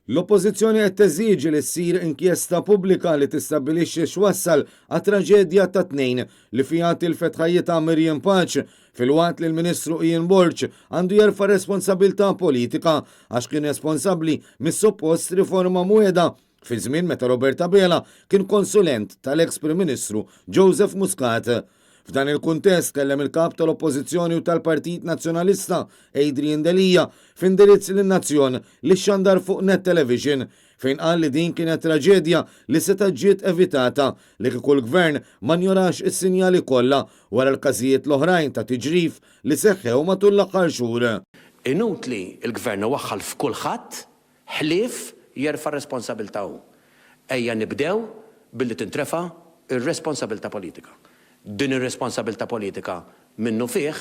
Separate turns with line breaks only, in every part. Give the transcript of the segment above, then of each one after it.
L-oppożizzjoni qed teżiġi li ssir inkjesta pubblika li tistabbilixxi x'wassal għat-traġedja ta' tnejn li fiha tilfet ħajjitha Miriam Paċ fil-waqt li l-Ministru Ian Borch għandu jerfa' responsabilità politika għax kien responsabbli mis-suppost riforma mwieda fi żmien meta Roberta Bela kien konsulent tal-eks Prim Ministru Joseph Muscat. F'dan il-kuntest kellem il-kap tal-Oppożizzjoni u tal-Partit Nazzjonalista Adrian Delija f'indirizz lin-Nazzjon li xandar fuq Net Television fejn qal li din kienet traġedja li seta' ġiet evitata li kieku l-gvern ma njorax is-sinjali kollha wara l-każijiet l-oħrajn ta' tiġrif li seħħew matul l-aħħar xhur.
Inutli l-gvern waħħal f'kulħadd ħlief jerfa' responsabilità hu. Ejja nibdew billi tintrefa' ir-responsabilità politika. Din ir-responsabilità politika minnu fih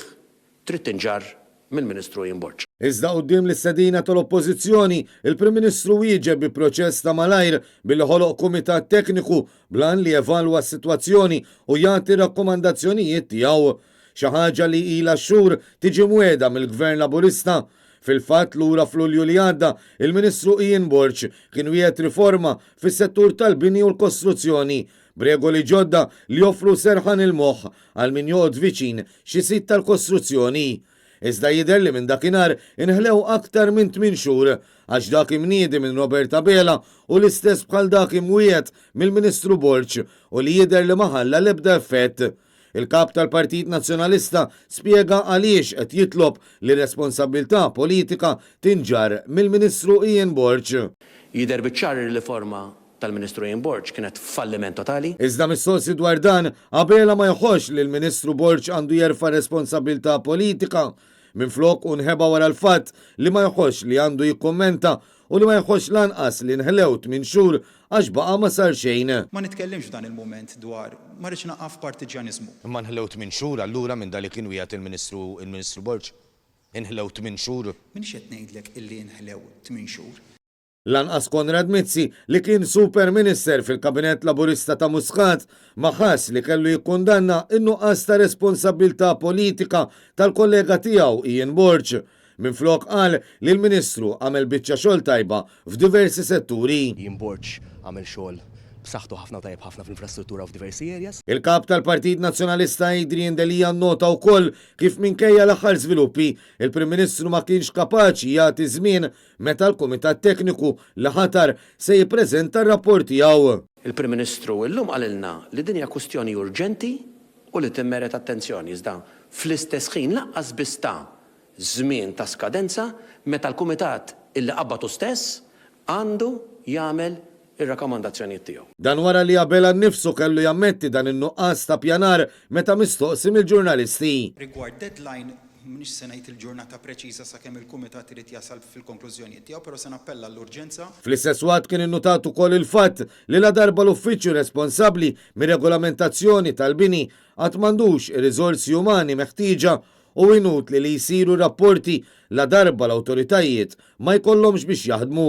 trid tinġar mill-Ministru Ian Borch.
Iżda quddiem l-istedina tal-Oppożizzjoni, il-Prim Ministru wieġeb bi proċess ta' malajr billi ħoloq kumitat tekniku blan li evalwa s-sitwazzjoni u jagħti rakkomandazzjonijiet tiegħu. Xi ħaġa li ilha xhur tiġi mwiegħda mill-Gvern Laburista. Fil-fatt lura f'Lulju li għadda, il-Ministru Ian Borch kien wieħed riforma fis-settur tal-bini u l-kostruzzjoni b'regoli ġodda li joffru serħan il-moħħ għal min joqgħod viċin xi sit tal-kostruzzjoni. Iżda jidher li minn dakinhar inħlew aktar minn 8 xhur għax dak imniedi minn Roberta Bela u l-istess bħal dak imwiegħed mill-Ministru Borch u li jidher li ma ħalla l-ebda effett. Il-kap tal-Partit Nazzjonalista spjega għaliex qed jitlob li responsabilità politika tinġar mill-Ministru Ian Borch.
Jidher biċ-ċar ir-riforma tal-Ministru Ian Borch kienet falliment totali.
Iżda mis-sossi dwar dan, Bela ma jħoss li l-Ministru Borch għandu jerfa' responsabilità politika minflok u nħeba wara l-fatt li ma jħoss li għandu jikkommenta u li ma jħoss lanqas li nħlewt minn xhur għax baqa ma sar xejn.
Ma nitkellimx f'dan il-moment dwar ma rridx naqaf partiġanizmu.
Imma nħlewt minn xhur allura minn dak li kien wieħed il-Ministru Borch. Inħlewt minn xhur.
Minix qed ngħidlek illi nħlew 8 xhur.
Lanqas Konrad Mizzi li kien Super Minister fil-Kabinet Laburista ta' Muscat ma ħass li kellu jikkundanna in-nuqqas ta' responsabilità politika tal-kollega tiegħu Ian Borch. Minflok qal li l-Ministru għamel biċċa xogħol tajba f'diversi setturi.
Ian Borch għamel xogħol b'saħħtu ħafna tajb ħafna fl-infrastruttura f'diversi areas.
Il-kap tal-Partit Nazzjonalista Adrian Delija nnota wkoll kif minkejja l-aħħar żviluppi il-Prim Ministru ma kienx kapaċi jagħti żmien meta l-Kumitat Tekniku li ħatar se jippreżenta r-rapport tiegħu.
Il-Prim Ministru llum qalilna li din hija kwistjoni urġenti u li timmeret attenzjoni iżda fl-istess ħin laqqas bista żmien ta' skadenza meta l-Kumitat illi qabbatu stess għandu jagħmel ir-rakkomandazzjonijiet tiegħu.
Dan wara li Bela nnifsu kellu jammetti dan in-nuqqas ta' pjanar meta mistoqsi mill-ġurnalisti.
Rigward deadline m'iniex se ngħid il-ġurnata preċiża sakemm il-kumitat irid jasal fil-konklużjonijiet tiegħu, però se nappella l-urġenza.
Fl-istess waqt kien innutat ukoll il-fatt li la darba l-uffiċċju responsabbli mir-regolamentazzjoni tal-bini qatt m'għandux ir-riżorsi umani meħtieġa u inutli li jsiru rapporti la darba l-awtoritajiet ma jkollhomx biex jaħdmu.